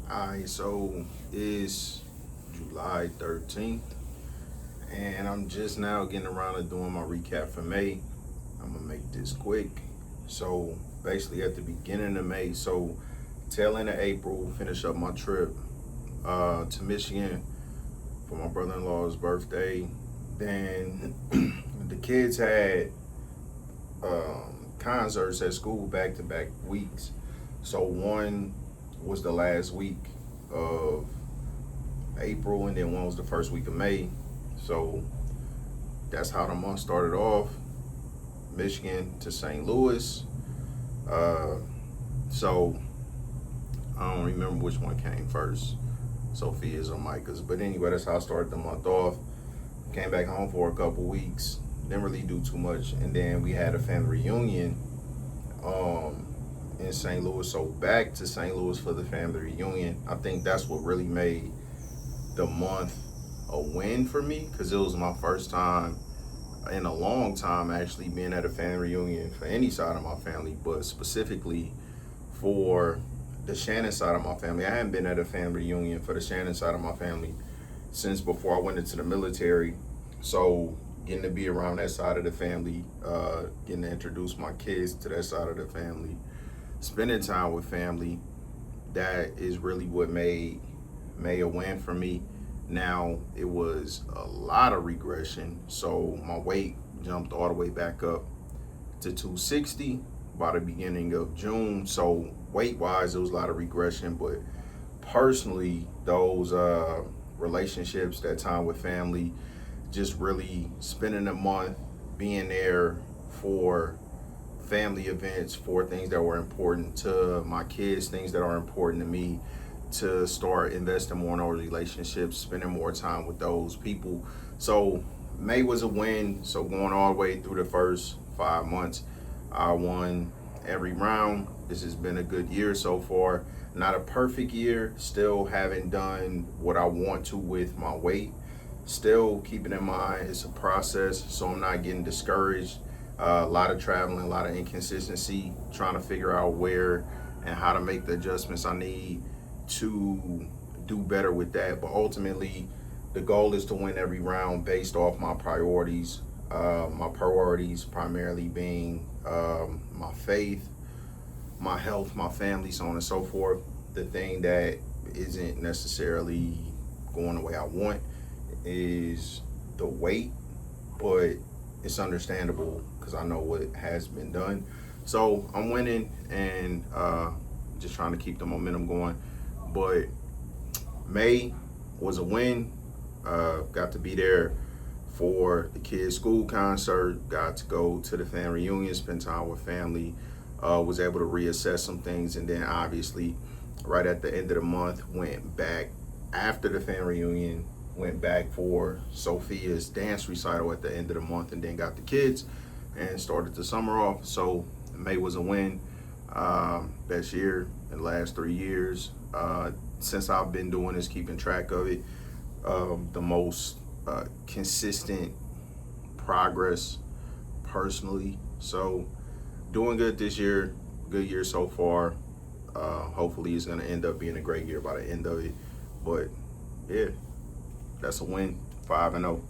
Alright, so it's July 13th, and I'm just now getting around to doing my recap for May. I'm gonna make this quick. So basically, at the beginning of May, so tail end of April, finish up my trip to Michigan for my brother-in-law's birthday. Then the kids had concerts at school back to back weeks. So one was the last week of April, and then one was the first week of May. So that's how the month started off. Michigan to St. Louis. Uh, so I don't remember which one came first, Sophia's or Micah's. But anyway, that's how I started the month off. Came back home for a couple weeks. Didn't really do too much, and then we had a family reunion um, in St. Louis. So back to St. Louis for the family reunion. I think that's what really made the month a win for me because it was my first time in a long time actually being at a family reunion for any side of my family, but specifically for the Shannon side of my family. I hadn't been at a family reunion for the Shannon side of my family since before I went into the military. So getting to be around that side of the family, getting to introduce my kids to that side of the family, spending time with family, that is really what made a win for me. Now it was a lot of regression, so my weight jumped all the way back up to 260 by the beginning of June. So weight wise, it was a lot of regression, but personally, those relationships, that time with family, just really spending a month being there for family events, for things that were important to my kids, things that are important to me, to start investing more in our relationships, spending more time with those people. So May was a win. So going all the way through the first 5 months, I won every round. This has been a good year so far. Not a perfect year. Still haven't done what I want to with my weight. Still keeping in mind it's a process, so I'm not getting discouraged. A lot of traveling, a lot of inconsistency, trying to figure out where and how to make the adjustments I need to do better with that. But ultimately, the goal is to win every round based off my priorities. My priorities primarily being my faith, my health, my family, so on and so forth. The thing that isn't necessarily going the way I want is the weight, but it's understandable because I know what has been done. So I'm winning and just trying to keep the momentum going. But May was a win. Got to be there for the kids' school concert. Got to go to the family reunion, spend time with family. Was able to reassess some things, and then obviously, right at the end of the month, went back after the family reunion. Went back for Sophia's dance recital at the end of the month, and then got the kids and started the summer off. So May was a win. Best year in the last 3 years. Since I've been doing this, keeping track of it, the most consistent progress personally. So doing good this year. Good year so far. Hopefully it's going to end up being a great year by the end of it. But yeah, that's a win. 5-0.